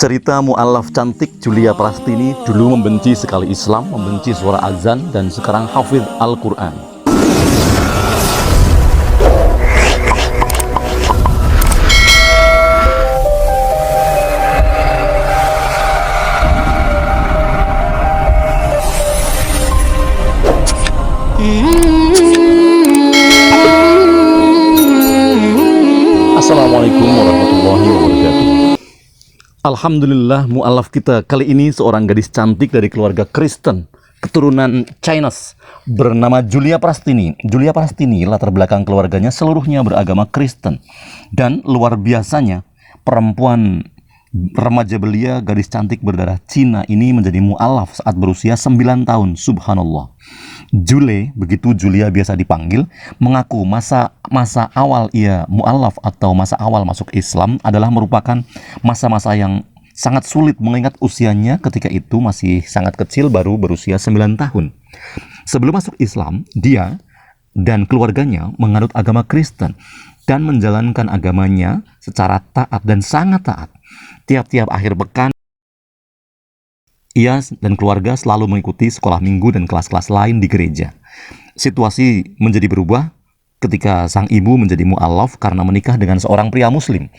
Cerita mu'alaf cantik Julia Prastini dulu membenci sekali Islam, membenci suara azan, dan sekarang hafidh Al-Quran. Assalamualaikum warahmatullahi wabarakatuh. Alhamdulillah, mu'alaf kita kali ini seorang gadis cantik dari keluarga Kristen, keturunan Chinese, bernama Julia Prastini. Julia Prastini, latar belakang keluarganya seluruhnya beragama Kristen. Dan luar biasanya, perempuan remaja belia, gadis cantik berdarah Cina ini menjadi mu'alaf saat berusia 9 tahun, subhanallah. Jule, begitu Julia biasa dipanggil, mengaku masa awal ia mu'alaf atau masa awal masuk Islam adalah merupakan masa-masa yang sangat sulit mengingat usianya ketika itu masih sangat kecil, baru berusia 9 tahun. Sebelum masuk Islam, dia dan keluarganya menganut agama Kristen dan menjalankan agamanya secara taat dan sangat taat. Tiap-tiap akhir pekan, ia dan keluarga selalu mengikuti sekolah minggu dan kelas-kelas lain di gereja. Situasi menjadi berubah ketika sang ibu menjadi mu'alaf karena menikah dengan seorang pria muslim.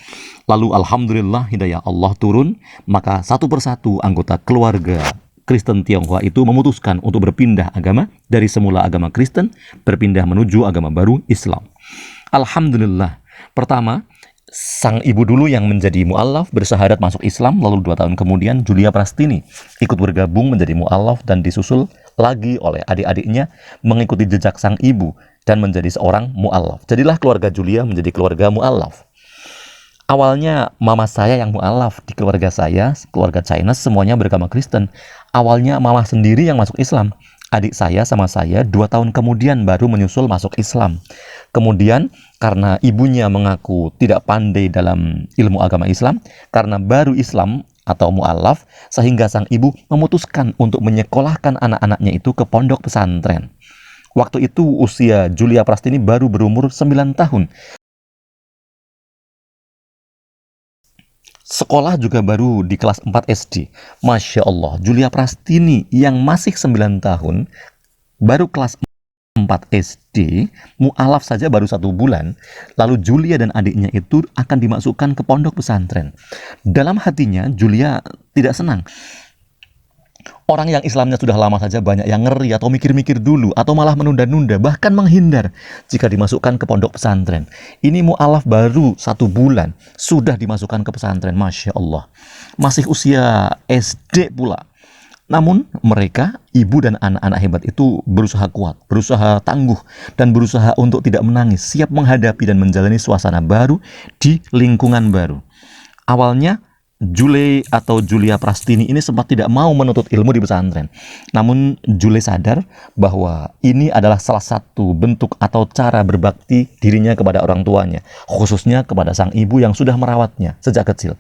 Lalu alhamdulillah hidayah Allah turun, maka satu persatu anggota keluarga Kristen Tionghoa itu memutuskan untuk berpindah agama dari semula agama Kristen, berpindah menuju agama baru Islam. Alhamdulillah. Pertama, sang ibu dulu yang menjadi mu'alaf bersyahadat masuk Islam, lalu 2 tahun kemudian Julia Prastini ikut bergabung menjadi mu'alaf dan disusul lagi oleh adik-adiknya mengikuti jejak sang ibu dan menjadi seorang mu'alaf. Jadilah keluarga Julia menjadi keluarga mu'alaf. Awalnya mama saya yang mu'alaf di keluarga saya, keluarga Chinese semuanya beragama Kristen. Awalnya mama sendiri yang masuk Islam. Adik saya sama saya 2 tahun kemudian baru menyusul masuk Islam. Kemudian karena ibunya mengaku tidak pandai dalam ilmu agama Islam, karena baru Islam atau mu'alaf, sehingga sang ibu memutuskan untuk menyekolahkan anak-anaknya itu ke pondok pesantren. Waktu itu usia Julia Prastini baru berumur 9 tahun. Sekolah juga baru di kelas 4 SD. Masya Allah, Julia Prastini yang masih 9 tahun, baru kelas 4 SD, mu'alaf saja baru 1 bulan, lalu Julia dan adiknya itu akan dimasukkan ke pondok pesantren. Dalam hatinya, Julia tidak senang. Orang yang Islamnya sudah lama saja banyak yang ngeri atau mikir-mikir dulu, atau malah menunda-nunda, bahkan menghindar jika dimasukkan ke pondok pesantren. Ini mu'alaf baru 1 bulan, sudah dimasukkan ke pesantren, Masya Allah. Masih usia SD pula. Namun mereka, ibu dan anak-anak hebat itu berusaha kuat, berusaha tangguh, dan berusaha untuk tidak menangis, siap menghadapi dan menjalani suasana baru di lingkungan baru. Awalnya, Jule atau Julia Prastini ini sempat tidak mau menuntut ilmu di pesantren. Namun Jule sadar bahwa ini adalah salah satu bentuk atau cara berbakti dirinya kepada orang tuanya, khususnya kepada sang ibu yang sudah merawatnya sejak kecil.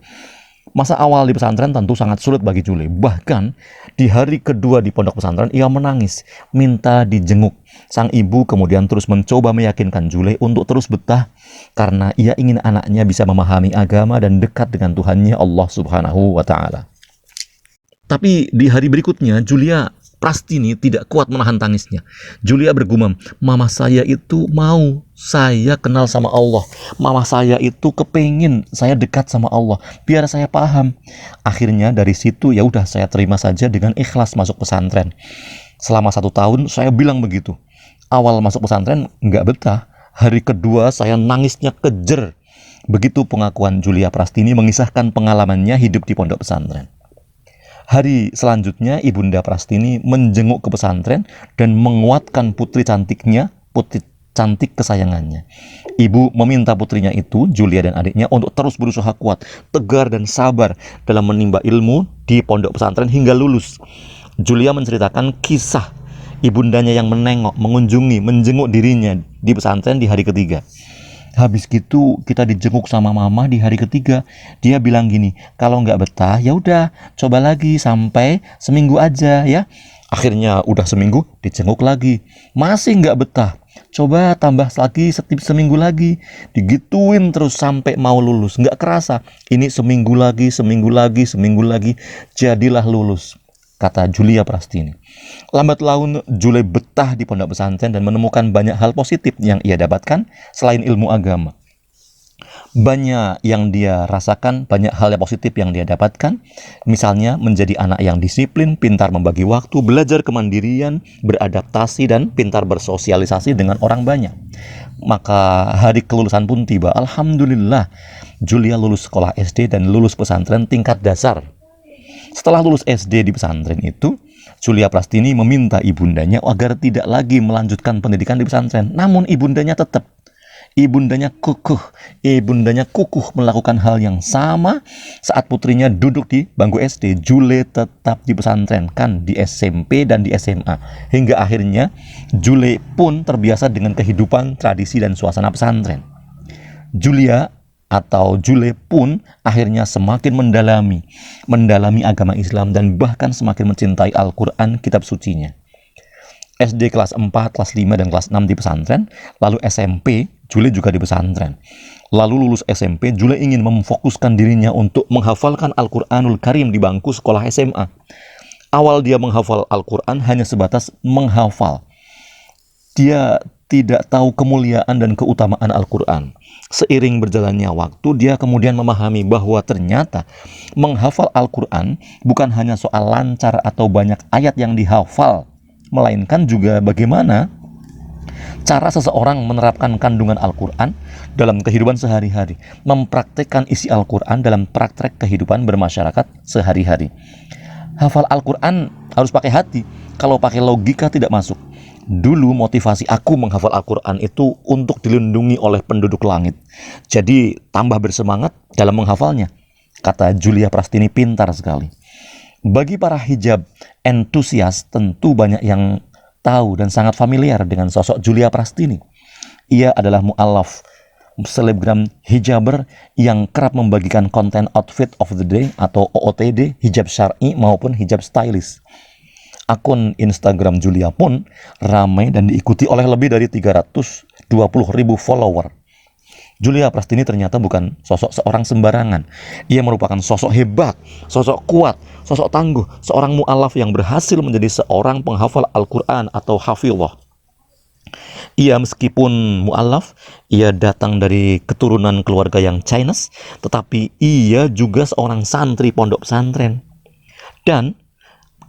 Masa awal di pesantren tentu sangat sulit bagi Jule. Bahkan di hari kedua di pondok pesantren ia menangis, minta dijenguk. Sang ibu kemudian terus mencoba meyakinkan Jule untuk terus betah karena ia ingin anaknya bisa memahami agama dan dekat dengan Tuhannya Allah Subhanahu wa Ta'ala. Tapi di hari berikutnya Julia Prastini tidak kuat menahan tangisnya. Julia bergumam, mama saya itu mau saya kenal sama Allah. Mama saya itu kepingin saya dekat sama Allah, biar saya paham. Akhirnya dari situ ya udah saya terima saja dengan ikhlas masuk pesantren. Selama 1 tahun saya bilang begitu. Awal masuk pesantren nggak betah. Hari kedua saya nangisnya kejer. Begitu pengakuan Julia Prastini mengisahkan pengalamannya hidup di pondok pesantren. Hari selanjutnya Ibunda Prastini menjenguk ke pesantren dan menguatkan putri cantiknya, putri cantik kesayangannya. Ibu meminta putrinya itu, Julia dan adiknya, untuk terus berusaha kuat, tegar dan sabar dalam menimba ilmu di pondok pesantren hingga lulus. Julia menceritakan kisah ibundanya yang menengok, mengunjungi, menjenguk dirinya di pesantren di hari ketiga. Habis gitu kita dijenguk sama mama di hari ketiga. Dia bilang gini, kalau nggak betah ya udah coba lagi sampai seminggu aja ya. Akhirnya udah seminggu dijenguk lagi, masih nggak betah. Coba tambah lagi seminggu lagi, digituin terus sampai mau lulus. Nggak kerasa, ini seminggu lagi, seminggu lagi, seminggu lagi, jadilah lulus, kata Julia Prastini. Lambat laun, Jule betah di pondok pesantren dan menemukan banyak hal positif yang ia dapatkan selain ilmu agama. Banyak yang dia rasakan, banyak hal yang positif yang dia dapatkan. Misalnya menjadi anak yang disiplin, pintar membagi waktu, belajar kemandirian, beradaptasi, dan pintar bersosialisasi dengan orang banyak. Maka hari kelulusan pun tiba. Alhamdulillah, Julia lulus sekolah SD dan lulus pesantren tingkat dasar. Setelah lulus SD di pesantren itu, Julia Prastini meminta ibundanya agar tidak lagi melanjutkan pendidikan di pesantren. Namun ibundanya kukuh melakukan hal yang sama saat putrinya duduk di bangku SD. Jule tetap di pesantren, kan di SMP dan di SMA. Hingga akhirnya Jule pun terbiasa dengan kehidupan, tradisi, dan suasana pesantren. Jule pun akhirnya semakin mendalami agama Islam dan bahkan semakin mencintai Al-Quran, kitab sucinya. SD kelas 4, kelas 5, dan kelas 6 di pesantren, lalu SMP, Jule juga di pesantren. Lalu lulus SMP, Jule ingin memfokuskan dirinya untuk menghafalkan Al-Quranul Karim di bangku sekolah SMA. Awal dia menghafal Al-Quran hanya sebatas menghafal. Dia tidak tahu kemuliaan dan keutamaan Al-Quran. Seiring berjalannya waktu, dia kemudian memahami bahwa ternyata menghafal Al-Quran bukan hanya soal lancar atau banyak ayat yang dihafal, melainkan juga bagaimana cara seseorang menerapkan kandungan Al-Quran dalam kehidupan sehari-hari, mempraktekkan isi Al-Quran dalam praktek kehidupan bermasyarakat sehari-hari. Hafal Al-Quran harus pakai hati, kalau pakai logika tidak masuk. Dulu motivasi aku menghafal Al-Quran itu untuk dilindungi oleh penduduk langit. Jadi tambah bersemangat dalam menghafalnya, kata Julia Prastini. Pintar sekali. Bagi para hijab entusias, tentu banyak yang tahu dan sangat familiar dengan sosok Julia Prastini. Ia adalah mu'alaf, selebgram hijaber yang kerap membagikan konten outfit of the day atau OOTD, hijab syar'i maupun hijab stylish. Akun Instagram Julia pun ramai dan diikuti oleh lebih dari 320.000 follower. Julia Prastini ternyata bukan sosok seorang sembarangan. Ia merupakan sosok hebat, sosok kuat, sosok tangguh, seorang mu'alaf yang berhasil menjadi seorang penghafal Al-Quran atau hafizah. Ia meskipun mu'alaf, ia datang dari keturunan keluarga yang Chinese, tetapi ia juga seorang santri pondok pesantren. Dan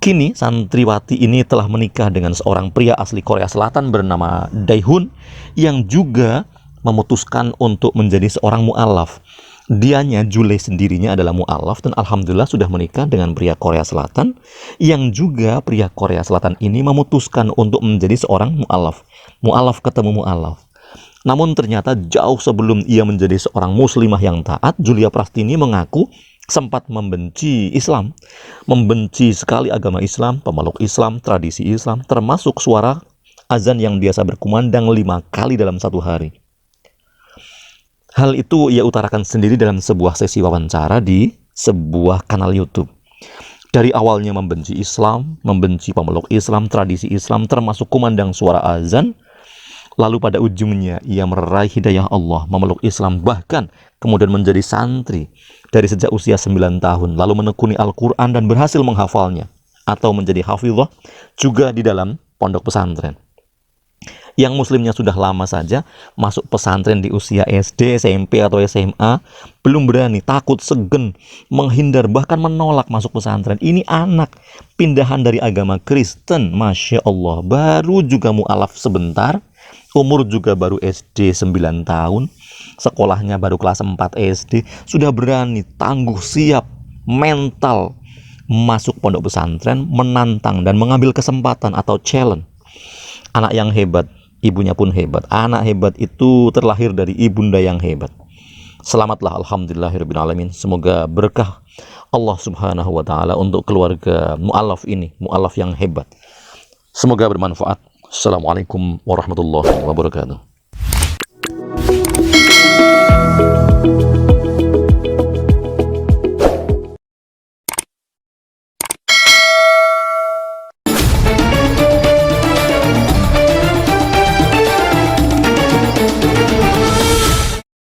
kini santriwati ini telah menikah dengan seorang pria asli Korea Selatan bernama Daehun yang juga memutuskan untuk menjadi seorang mu'alaf. Dianya, Jule sendirinya adalah mu'alaf dan alhamdulillah sudah menikah dengan pria Korea Selatan yang juga pria Korea Selatan ini memutuskan untuk menjadi seorang mu'alaf. Mu'alaf ketemu mu'alaf. Namun ternyata jauh sebelum ia menjadi seorang muslimah yang taat, Julia Prastini mengaku sempat membenci Islam, membenci sekali agama Islam, pemeluk Islam, tradisi Islam, termasuk suara azan yang biasa berkumandang 5 kali dalam satu hari. Hal itu ia utarakan sendiri dalam sebuah sesi wawancara di sebuah kanal YouTube. Dari awalnya membenci Islam, membenci pemeluk Islam, tradisi Islam, termasuk kumandang suara azan, lalu pada ujungnya ia meraih hidayah Allah, memeluk Islam, bahkan kemudian menjadi santri dari sejak usia 9 tahun, lalu menekuni Al-Quran dan berhasil menghafalnya, atau menjadi hafizah juga di dalam pondok pesantren. Yang muslimnya sudah lama saja masuk pesantren di usia SD, SMP, atau SMA, belum berani, takut, segen, menghindar, bahkan menolak masuk pesantren. Ini anak pindahan dari agama Kristen, Masya Allah, baru juga mu'alaf sebentar, umur juga baru SD 9 tahun, sekolahnya baru kelas 4 SD, sudah berani, tangguh, siap, mental, masuk pondok pesantren, menantang dan mengambil kesempatan atau challenge. Anak yang hebat, ibunya pun hebat. Anak hebat itu terlahir dari ibunda yang hebat. Selamatlah, alhamdulillahirrabbilalamin. Semoga berkah Allah subhanahu wa ta'ala untuk keluarga mu'alaf ini, mu'alaf yang hebat. Semoga bermanfaat. Assalamualaikum warahmatullahi wabarakatuh.